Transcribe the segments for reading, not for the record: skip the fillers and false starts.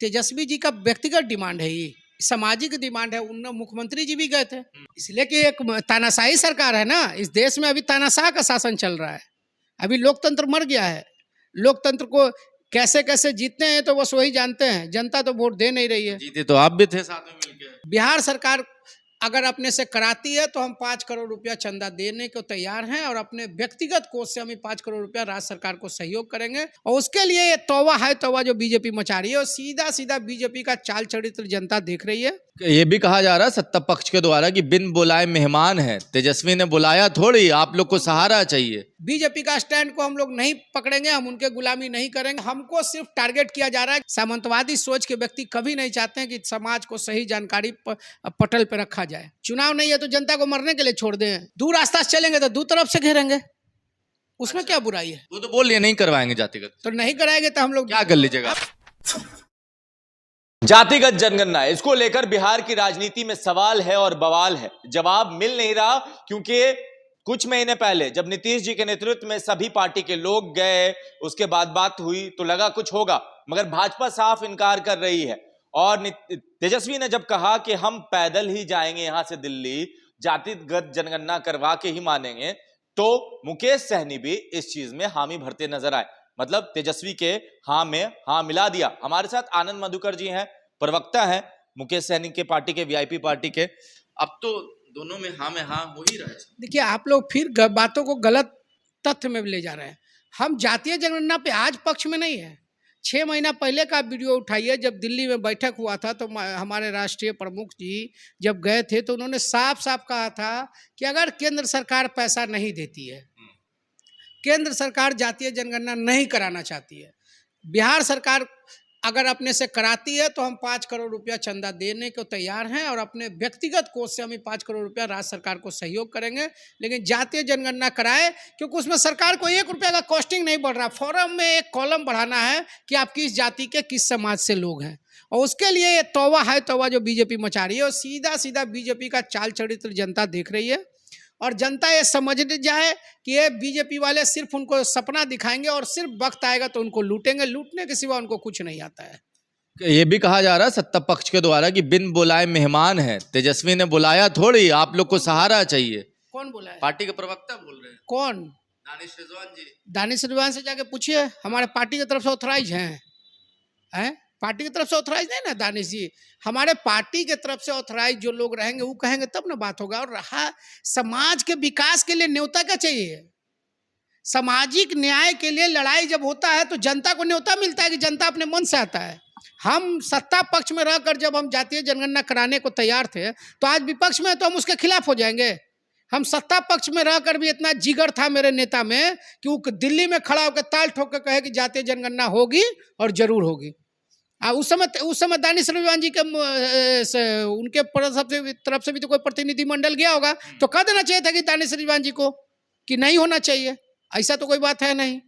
तेजस्वी जी का व्यक्तिगत डिमांड है, ये सामाजिक डिमांड है। उन मुख्यमंत्री जी भी गए थे, इसलिए कि एक तानाशाही सरकार है ना, इस देश में अभी तानाशाह का शासन चल रहा है। अभी लोकतंत्र मर गया है। लोकतंत्र को कैसे कैसे जीतते हैं तो बस वही जानते हैं, जनता तो वोट दे नहीं रही है। जीते तो आप भी थे साथ में मिलकर। बिहार सरकार अगर अपने से कराती है तो हम 5 करोड़ रुपया चंदा देने को तैयार हैं, और अपने व्यक्तिगत कोष से हम 5 करोड़ रुपया राज्य सरकार को सहयोग करेंगे। और उसके लिए ये तौबा है तौबा जो बीजेपी मचा रही है, और सीधा सीधा बीजेपी का चाल चरित्र जनता देख रही है। ये भी कहा जा रहा है सत्ता पक्ष के द्वारा कि बिन बुलाए मेहमान है, तेजस्वी ने बुलाया थोड़ी, आप लोग को सहारा चाहिए। बीजेपी का स्टैंड को हम लोग नहीं पकड़ेंगे, हम उनके गुलामी नहीं करेंगे। हमको सिर्फ टारगेट किया जा रहा है। सामंतवादी सोच के व्यक्ति कभी नहीं चाहते हैं कि समाज को सही जानकारी पटल पे रखा जाए। चुनाव नहीं है तो जनता को मरने के लिए छोड़ दें। दो रास्ता से चलेंगे तो दो तरफ से घेरेंगे, उसमें क्या बुराई है? वो तो बोल रही नहीं करवाएंगे जातिगत, तो नहीं कराएंगे तो हम लोग क्या कर लीजिएगा। जातिगत जनगणना, इसको लेकर बिहार की राजनीति में सवाल है और बवाल है। जवाब मिल नहीं रहा, क्योंकि कुछ महीने पहले जब नीतीश जी के नेतृत्व में सभी पार्टी के लोग गए, उसके बाद बात हुई तो लगा कुछ होगा, मगर भाजपा साफ इनकार कर रही है। और तेजस्वी ने जब कहा कि हम पैदल ही जाएंगे यहां से दिल्ली, जातिगत जनगणना करवा के ही मानेंगे, तो मुकेश सहनी भी इस चीज में हामी भरते नजर आए। मतलब तेजस्वी के हाँ में हाँ मिला दिया। हमारे साथ आनंद मधुकर जी हैं, प्रवक्ता हैं मुकेश सहनी के पार्टी के, वीआईपी पार्टी के। अब तो दोनों में हाँ हो ही रहा है। देखिए, आप लोग फिर बातों को गलत तथ्य में ले जा रहे हैं। हम जातीय जनगणना पे आज पक्ष में नहीं है। 6 महीना पहले का वीडियो उठाइए, जब दिल्ली में बैठक हुआ था तो हमारे राष्ट्रीय प्रमुख जी जब गए थे तो उन्होंने साफ साफ कहा था कि अगर केंद्र सरकार पैसा नहीं देती है, केंद्र सरकार जातीय जनगणना नहीं कराना चाहती है, बिहार सरकार अगर अपने से कराती है तो हम 5 करोड़ रुपया चंदा देने को तैयार हैं, और अपने व्यक्तिगत कोष से हम 5 करोड़ रुपया राज्य सरकार को सहयोग करेंगे। लेकिन जातीय जनगणना कराए, क्योंकि उसमें सरकार को 1 रुपया का कॉस्टिंग नहीं बढ़ रहा। फॉर्म में एक कॉलम बढ़ाना है कि आप किस जाति के किस समाज से लोग हैं, और उसके लिए ये तौबा है तौबा जो बीजेपी मचा रही है। और सीधा सीधा बीजेपी का चाल चरित्र जनता देख रही है, और जनता ये समझ जाए कि ये बीजेपी वाले सिर्फ उनको सपना दिखाएंगे, और सिर्फ वक्त आएगा तो उनको लूटेंगे। लूटने के सिवा उनको कुछ नहीं आता है। ये भी कहा जा रहा है सत्ता पक्ष के द्वारा कि बिन बुलाए मेहमान है, तेजस्वी ने बुलाया थोड़ी, आप लोग को सहारा चाहिए। कौन बोला है? पार्टी के प्रवक्ता बोल रहे हैं। कौन? दानिश रिजवान जी। दानिश रिजवान से जाके पूछिए, हमारे पार्टी की तरफ से ऑथराइज हैं? पार्टी की तरफ से ऑथराइज नहीं ना दानिश जी। हमारे पार्टी के तरफ से ऑथराइज जो लोग रहेंगे वो कहेंगे तब ना बात होगा। और रहा समाज के विकास के लिए न्योता क्या चाहिए? सामाजिक न्याय के लिए लड़ाई जब होता है तो जनता को न्योता मिलता है कि जनता अपने मन से आता है। हम सत्ता पक्ष में रहकर जब हम जातीय जनगणना कराने को तैयार थे, तो आज विपक्ष में तो हम उसके खिलाफ हो जाएंगे। हम सत्ता पक्ष में रहकर भी इतना जिगर था मेरे नेता में कि वो दिल्ली में खड़ा होकर ताल ठोक के कहे कि जातीय जनगणना होगी और जरूर होगी। उस समय दानिश रिजवान जी के उनके तरफ से भी तो कोई प्रतिनिधि मंडल गया होगा, तो कह देना चाहिए था कि दानिश रिजवान जी को कि नहीं होना चाहिए। ऐसा तो कोई बात है नहीं।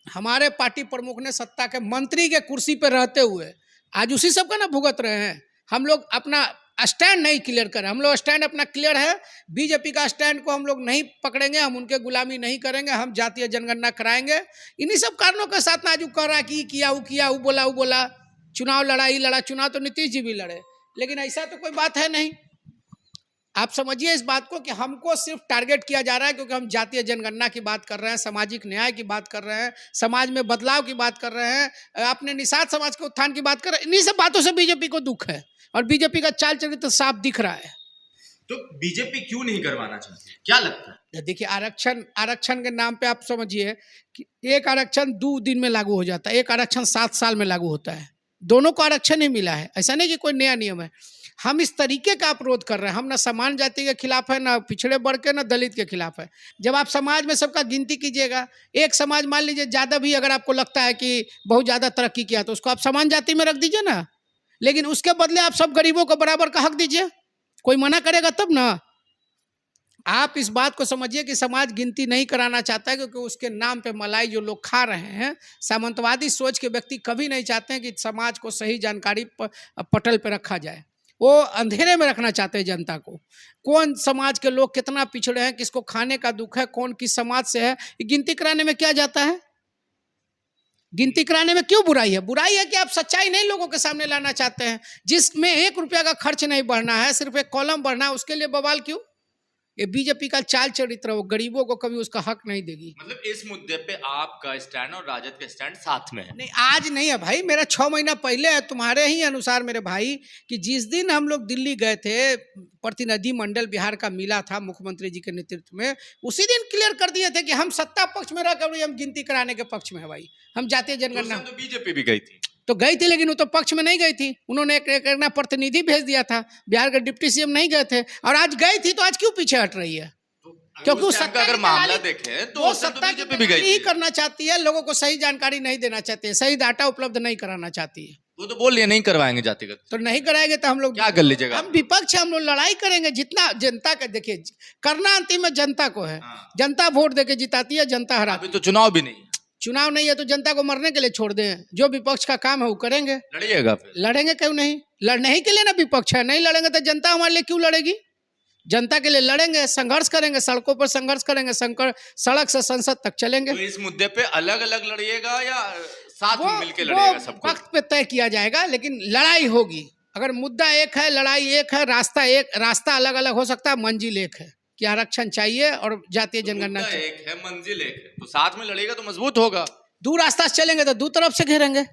हमारे पार्टी प्रमुख ने सत्ता के मंत्री के कुर्सी पर रहते हुए आज उसी सब का ना भुगत रहे हैं। हम लोग अपना स्टैंड नहीं क्लियर करें। हम लोग स्टैंड अपना क्लियर है। बीजेपी का स्टैंड को हम लोग नहीं पकड़ेंगे, हम उनके गुलामी नहीं करेंगे, हम जातीय जनगणना कराएंगे। इन्हीं सब कारणों के साथ ना जो कह रहा है कि किया वो बोला, चुनाव लड़ा। चुनाव तो नीतीश जी भी लड़े, लेकिन ऐसा तो कोई बात है नहीं। आप समझिए इस बात को कि हमको सिर्फ टारगेट किया जा रहा है, क्योंकि हम जातीय जनगणना की बात कर रहे हैं, सामाजिक न्याय की बात कर रहे हैं, समाज में बदलाव की बात कर रहे हैं, अपने निषाद समाज के उत्थान की बात कर रहे हैं। इन्हीं सब बातों से बीजेपी को दुख है, और बीजेपी का चाल चरित्र साफ दिख रहा है। तो बीजेपी क्यों नहीं करवाना चाहती, क्या लगता है? देखिए, आरक्षण के नाम पे आप समझिए कि एक आरक्षण 2 दिन में लागू हो जाता है, एक आरक्षण 7 साल में लागू होता है। दोनों को आरक्षण ही मिला है, ऐसा नहीं कि कोई नया नियम है। हम इस तरीके का विरोध कर रहे हैं। हम ना समान जाति के खिलाफ है, ना पिछड़े वर्ग के, ना दलित के खिलाफ है। जब आप समाज में सबका गिनती कीजिएगा, एक समाज मान लीजिए ज़्यादा भी अगर आपको लगता है कि बहुत ज़्यादा तरक्की किया, तो उसको आप समान जाति में रख दीजिए ना, लेकिन उसके बदले आप सब गरीबों को बराबर का हक दीजिए। कोई मना करेगा तब ना। आप इस बात को समझिए कि समाज गिनती नहीं कराना चाहता है, क्योंकि उसके नाम पे मलाई जो लोग खा रहे हैं, सामंतवादी सोच के व्यक्ति कभी नहीं चाहते हैं कि समाज को सही जानकारी पटल पे रखा जाए। वो अंधेरे में रखना चाहते हैं जनता को। कौन समाज के लोग कितना पिछड़े हैं, किसको खाने का दुख है, कौन किस समाज से है, ये गिनती कराने में क्या जाता है? गिनती कराने में क्यों बुराई है? बुराई है कि आप सच्चाई नहीं लोगों के सामने लाना चाहते हैं। जिसमें 1 रुपया का खर्च नहीं बढ़ना है, सिर्फ एक कॉलम बढ़ना है, उसके लिए बवाल क्यों? ये बीजेपी का चाल चरित्र, वो गरीबों को कभी उसका हक नहीं देगी। मतलब इस मुद्दे पे आपका स्टैंड और राजद का स्टैंड साथ में है। नहीं, आज नहीं है भाई, मेरा 6 महीना पहले है, तुम्हारे ही अनुसार मेरे भाई, कि जिस दिन हम लोग दिल्ली गए थे, प्रतिनिधि मंडल बिहार का मिला था मुख्यमंत्री जी के नेतृत्व में, उसी दिन क्लियर कर दिए थे कि हम सत्ता पक्ष में रहकर हम गिनती कराने के पक्ष में है भाई। हम जातीय जनगणना तो बीजेपी भी गई थी, तो गई थी, लेकिन वो तो पक्ष में नहीं गई थी। उन्होंने एक प्रतिनिधि भेज दिया था, बिहार के डिप्टी सीएम नहीं गए थे, और आज गई थी तो आज क्यों पीछे हट रही है? क्योंकि उस टाइम का अगर मामला देखें तो वो उस टाइम तो सत्ता की बीजेपी भी गई दलाली ही थी। करना चाहती है, लोगों को सही जानकारी नहीं देना चाहती है, सही डाटा उपलब्ध नहीं कराना चाहती है। वो तो बोल लिए नहीं करवाएंगे जातिगत, तो नहीं कराएंगे तो हम लोग क्या कर लीजिएगा? हम विपक्ष है, हम लोग लड़ाई करेंगे। जितना जनता का देखिए, करना अंतिम में जनता को है। जनता वोट देके जिताती है, जनता हराती अभी तो चुनाव भी नहीं है, है। चुनाव नहीं है तो जनता को मरने के लिए छोड़ दें। जो विपक्ष का काम है वो करेंगे। लड़िएगा फिर। लड़ेंगे क्यों नहीं? लड़ने ही के लिए ना विपक्ष है। नहीं लड़ेंगे तो जनता हमारे लिए क्यों लड़ेगी? जनता के लिए लड़ेंगे, संघर्ष करेंगे, सड़कों पर संघर्ष करेंगे, सड़क से संसद तक चलेंगे। तो इस मुद्दे पे अलग अलग लड़िएगा या साथ में मिलकर वो लड़िएगा सबको? वक्त पे तय किया जाएगा, लेकिन लड़ाई होगी। अगर मुद्दा एक है, लड़ाई एक है, रास्ता अलग अलग हो सकता है, मंजिल एक है कि आरक्षण चाहिए और जातीय जनगणना मुद्दा चाहिए। एक है, मंजिल एक है, तो साथ में लड़िएगा तो मजबूत होगा। दो रास्ता से चलेंगे तो दो तरफ से घेरेंगे,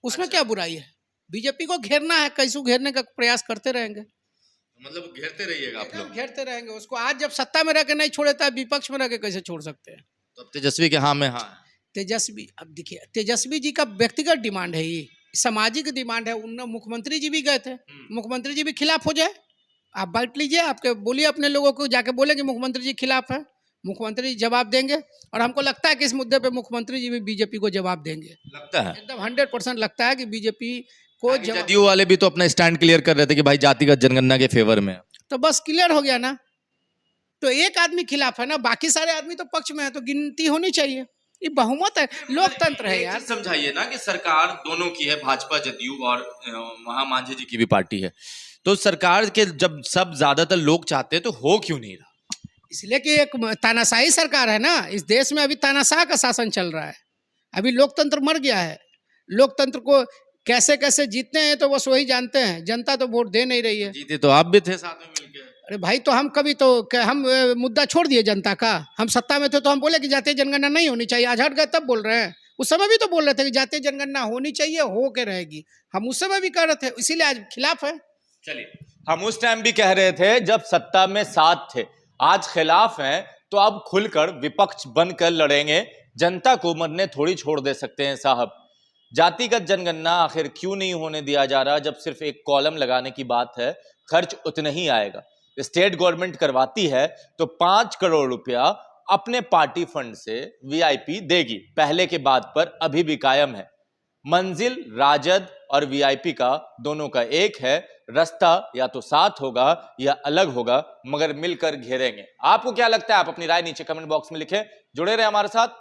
उसमें क्या बुराई है? बीजेपी को घेरना है, कैसे घेरने का प्रयास करते रहेंगे, मतलब घेरते रहिएगा आप लोग। घेरते रहेंगे उसको। आज जब सत्ता में रह के नहीं छोड़े तो विपक्ष में रह के कैसे छोड़ सकते हैं? तो अब तेजस्वी के हाँ में हाँ है। तेजस्वी, अब देखिए, तेजस्वी जी का व्यक्तिगत डिमांड है, ये सामाजिक डिमांड है। उन मुख्यमंत्री जी भी गए थे, मुख्यमंत्री जी भी खिलाफ हो जाए, आप बांट लीजिए, आपके बोलिए अपने लोगों को, जाके बोले कि मुख्यमंत्री जी खिलाफ है, मुख्यमंत्री जी जवाब देंगे। और हमको लगता है कि इस मुद्दे पे मुख्यमंत्री जी भी बीजेपी को जवाब देंगे। लगता है एकदम 100% लगता है कि बीजेपी को जवाब। जदयू वाले भी तो अपना स्टैंड क्लियर कर रहे थे कि भाई जातिगत जनगणना के फेवर में है। तो बस क्लियर हो गया ना। तो एक आदमी खिलाफ है ना, बाकी सारे आदमी तो पक्ष में है, तो गिनती होनी चाहिए। ये बहुमत है, लोकतंत्र है यार। समझाइए ना कि सरकार दोनों की है, भाजपा जदयू और वहां मांझी जी की भी पार्टी है, तो सरकार के जब सब ज्यादातर लोग चाहते हैं तो हो क्यों नहीं रहा? इसलिए कि एक तानाशाही सरकार है ना, इस देश में अभी तानाशाह का शासन चल रहा है। अभी लोकतंत्र मर गया है। लोकतंत्र को कैसे कैसे जीतते हैं तो बस वही जानते हैं, जनता तो वोट दे नहीं रही है। जीते तो आप भी थे साथ में मिलकर। अरे भाई, तो हम कभी तो हम मुद्दा छोड़ दिए जनता का? हम सत्ता में थे तो हम बोले कि जातीय जनगणना नहीं होनी चाहिए, आज हट गए तब बोल रहे हैं। उस समय भी तो बोल रहे थे कि जातीय जनगणना होनी चाहिए, हो के रहेगी। हम उस समय भी कह रहे थे, इसीलिए आज खिलाफ है। चलिए, हम उस टाइम भी कह रहे थे जब सत्ता में साथ थे, आज खिलाफ हैं, तो अब खुलकर विपक्ष बनकर लड़ेंगे। जनता को मरने थोड़ी छोड़ दे सकते हैं साहब। जातिगत जनगणना आखिर क्यों नहीं होने दिया जा रहा? जब सिर्फ एक कॉलम लगाने की बात है, खर्च उतना ही आएगा। स्टेट गवर्नमेंट करवाती है तो 5 करोड़ रुपया अपने पार्टी फंड से वीआईपी देगी। पहले के बात पर अभी भी कायम है। मंजिल राजद और वीआईपी का दोनों का एक है। रास्ता या तो साथ होगा या अलग होगा, मगर मिलकर घेरेंगे। आपको क्या लगता है? आप अपनी राय नीचे कमेंट बॉक्स में लिखें। जुड़े रहे हमारे साथ।